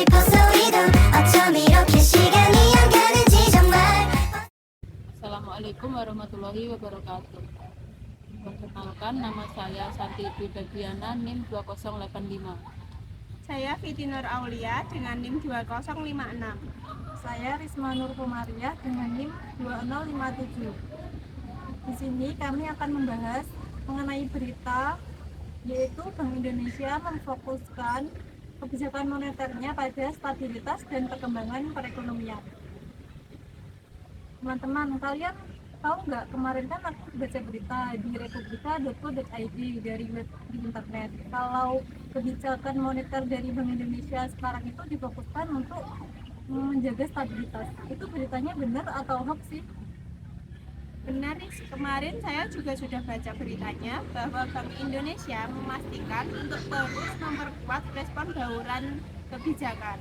싶어서 이건 어쩜 이렇게 시간이 안 가는지 정말. Assalamualaikum warahmatullahi wabarakatuh. Perkenalkan, nama saya Santi Dwi Bagiana, NIM 2085. Saya Viti Nur Aulia dengan NIM 2056. Saya Risma Nur Komariah dengan NIM 2057. Di sini kami akan membahas mengenai berita, yaitu Bank Indonesia memfokuskan kebijakan moneternya pada stabilitas dan perkembangan perekonomian. Teman-teman, kalian tahu nggak, kemarin kan aku baca berita di republika.co.id dari web di internet, kalau kebijakan moneter dari Bank Indonesia sekarang itu difokuskan untuk menjaga stabilitas. Itu beritanya benar atau hoax sih? Benar, kemarin saya juga sudah baca beritanya bahwa Bank Indonesia memastikan untuk terus memperkuat respon bauran kebijakan.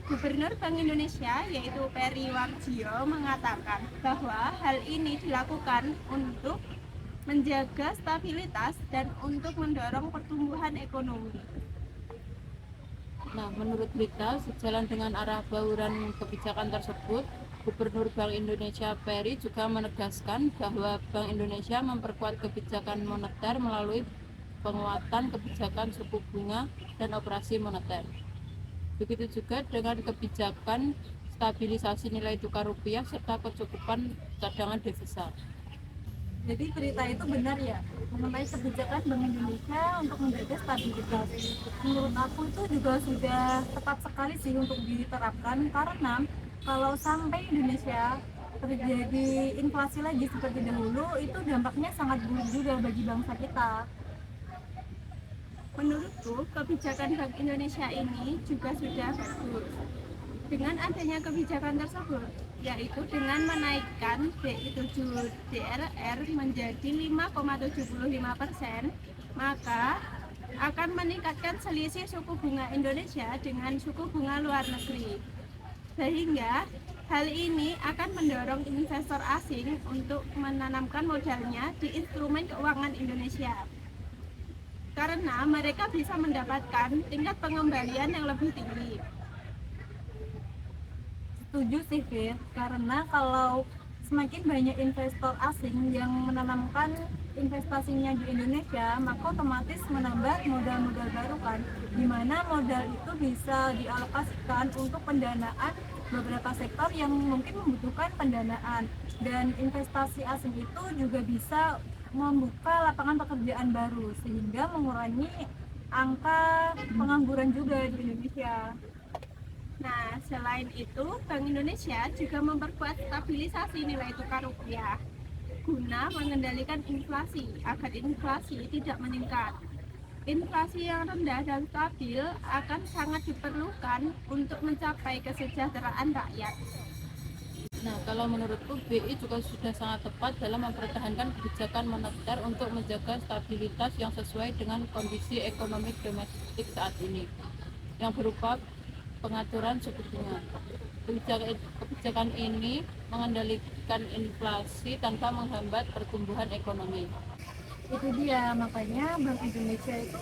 Gubernur Bank Indonesia yaitu Peri Warjio mengatakan bahwa hal ini dilakukan untuk menjaga stabilitas dan untuk mendorong pertumbuhan ekonomi. Nah, menurut berita, sejalan dengan arah bauran kebijakan tersebut, Gubernur Bank Indonesia Peri juga menegaskan bahwa Bank Indonesia memperkuat kebijakan moneter melalui penguatan kebijakan suku bunga dan operasi moneter. Begitu juga dengan kebijakan stabilisasi nilai tukar rupiah serta kecukupan cadangan devisa. Jadi berita itu benar ya, mengenai kebijakan Bank Indonesia untuk menjaga stabilitas. Menurut aku itu juga sudah tepat sekali sih untuk diterapkan, karena kalau sampai Indonesia terjadi inflasi lagi seperti dahulu, itu dampaknya sangat buruk juga bagi bangsa kita. Menurutku, kebijakan Bank Indonesia ini juga sudah bagus. Dengan adanya kebijakan tersebut, yaitu dengan menaikkan BI 7 DLR menjadi 5,75%, maka akan meningkatkan selisih suku bunga Indonesia dengan suku bunga luar negeri. Sehingga hal ini akan mendorong investor asing untuk menanamkan modalnya di instrumen keuangan Indonesia, karena mereka bisa mendapatkan tingkat pengembalian yang lebih tinggi. Setuju sih, Fir, karena kalau semakin banyak investor asing yang menanamkan investasinya di Indonesia, maka otomatis menambah modal-modal baru kan, di mana modal itu bisa dialokasikan untuk pendanaan beberapa sektor yang mungkin membutuhkan pendanaan, dan investasi asing itu juga bisa membuka lapangan pekerjaan baru sehingga mengurangi angka pengangguran juga di Indonesia. Nah, selain itu, Bank Indonesia juga memperkuat stabilisasi nilai tukar rupiah guna mengendalikan inflasi agar inflasi tidak meningkat. Inflasi yang rendah dan stabil akan sangat diperlukan untuk mencapai kesejahteraan rakyat. Nah, kalau menurutku BI juga sudah sangat tepat dalam mempertahankan kebijakan moneter untuk menjaga stabilitas yang sesuai dengan kondisi ekonomi domestik saat ini, yang berupa pengaturan suku bunga. Kebijakan ini mengendalikan inflasi tanpa menghambat pertumbuhan ekonomi. Itu dia, makanya Bank Indonesia itu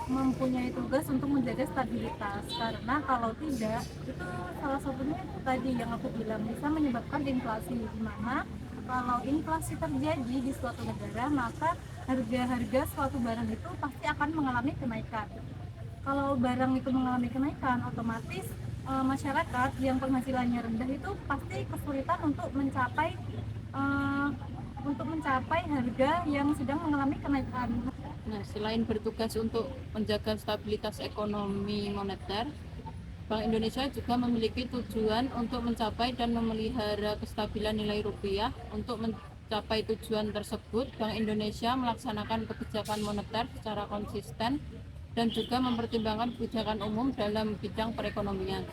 mempunyai tugas untuk menjaga stabilitas, karena kalau tidak, itu salah satunya itu tadi yang aku bilang, bisa menyebabkan inflasi, di mana kalau inflasi terjadi di suatu negara, maka harga-harga suatu barang itu pasti akan mengalami kenaikan. Kalau barang itu mengalami kenaikan, otomatis masyarakat yang penghasilannya rendah itu pasti kesulitan untuk mencapai harga yang sedang mengalami kenaikan. Nah, selain bertugas untuk menjaga stabilitas ekonomi moneter, Bank Indonesia juga memiliki tujuan untuk mencapai dan memelihara kestabilan nilai rupiah. Untuk mencapai tujuan tersebut, Bank Indonesia melaksanakan kebijakan moneter secara konsisten dan juga mempertimbangkan kebijakan umum dalam bidang perekonomian.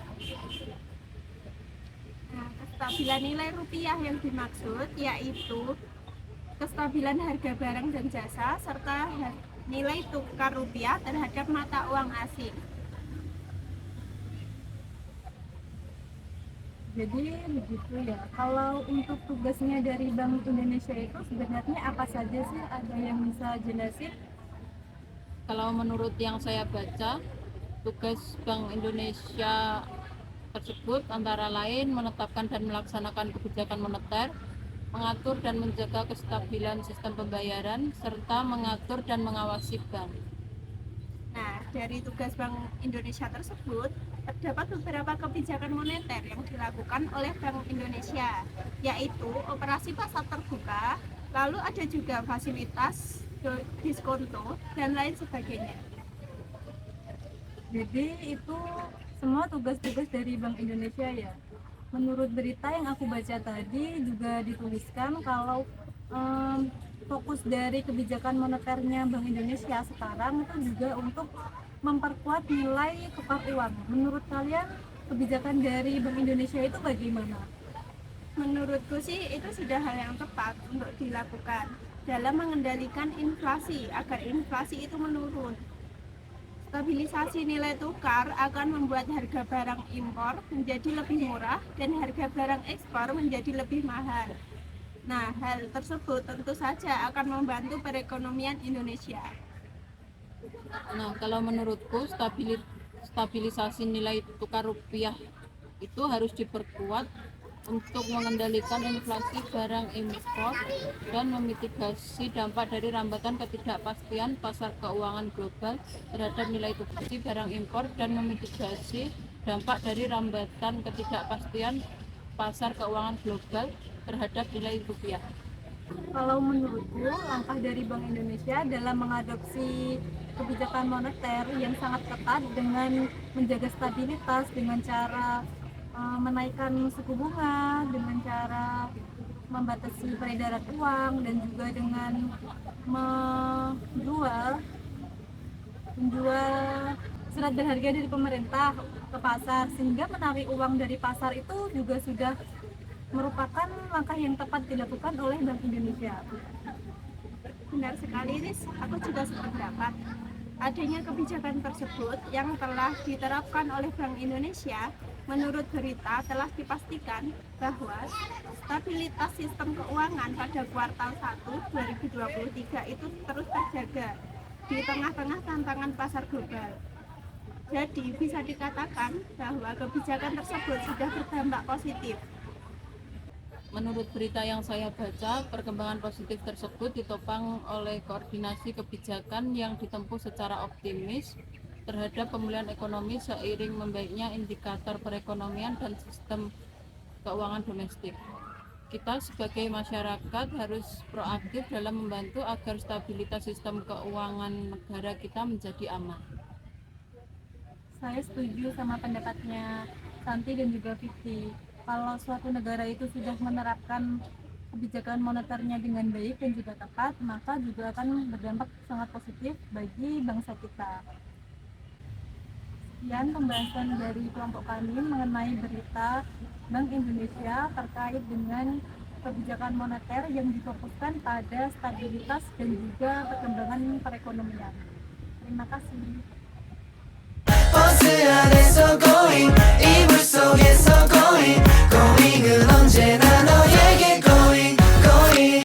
Nah, kestabilan nilai rupiah yang dimaksud yaitu kestabilan harga barang dan jasa serta nilai tukar rupiah terhadap mata uang asing. Jadi begitu ya. Kalau untuk tugasnya dari Bank Indonesia itu sebenarnya apa saja sih? Ada yang bisa jelasin? Kalau menurut yang saya baca, Tugas Bank Indonesia tersebut antara lain menetapkan dan melaksanakan kebijakan moneter, mengatur dan menjaga kestabilan sistem pembayaran, serta mengatur dan mengawasi bank. Nah, dari tugas Bank Indonesia tersebut, terdapat beberapa kebijakan moneter yang dilakukan oleh Bank Indonesia, yaitu operasi pasar terbuka, lalu ada juga fasilitas diskonto, dan lain sebagainya. Jadi itu semua tugas-tugas dari Bank Indonesia ya. Menurut berita yang aku baca tadi juga dituliskan kalau fokus dari kebijakan moneternya Bank Indonesia sekarang itu juga untuk memperkuat nilai tukar uang. Menurut kalian kebijakan dari Bank Indonesia itu bagaimana? Menurutku sih itu sudah hal yang tepat untuk dilakukan dalam mengendalikan inflasi agar inflasi itu menurun. Stabilisasi nilai tukar akan membuat harga barang impor menjadi lebih murah dan harga barang ekspor menjadi lebih mahal. Nah, hal tersebut tentu saja akan membantu perekonomian Indonesia. Nah, kalau menurutku stabilisasi nilai tukar rupiah itu harus diperkuat untuk mengendalikan inflasi barang impor dan memitigasi dampak dari rambatan ketidakpastian pasar keuangan global terhadap nilai tukar barang impor dan memitigasi dampak dari rambatan ketidakpastian pasar keuangan global terhadap nilai rupiah. Kalau menurutku, langkah dari Bank Indonesia dalam mengadopsi kebijakan moneter yang sangat ketat dengan menjaga stabilitas dengan cara menaikkan suku bunga, dengan cara membatasi peredaran uang, dan juga dengan menjual surat berharga dari pemerintah ke pasar, sehingga menarik uang dari pasar itu juga sudah merupakan langkah yang tepat dilakukan oleh Bank Indonesia. Benar sekali, Riz. Aku juga sependapat. Adanya kebijakan tersebut yang telah diterapkan oleh Bank Indonesia, menurut berita telah dipastikan bahwa stabilitas sistem keuangan pada kuartal 1 2023 itu terus terjaga di tengah-tengah tantangan pasar global. Jadi bisa dikatakan bahwa kebijakan tersebut sudah berdampak positif. Menurut berita yang saya baca, perkembangan positif tersebut ditopang oleh koordinasi kebijakan yang ditempuh secara optimis terhadap pemulihan ekonomi seiring membaiknya indikator perekonomian dan sistem keuangan domestik. Kita sebagai masyarakat harus proaktif dalam membantu agar stabilitas sistem keuangan negara kita menjadi aman. Saya setuju sama pendapatnya Santi dan juga Vicky. Kalau suatu negara itu sudah menerapkan kebijakan moneternya dengan baik dan juga tepat, maka juga akan berdampak sangat positif bagi bangsa kita. Sekian pembahasan dari kelompok kami mengenai berita Bank Indonesia terkait dengan kebijakan moneter yang difokuskan pada stabilitas dan juga perkembangan perekonomian. Terima kasih.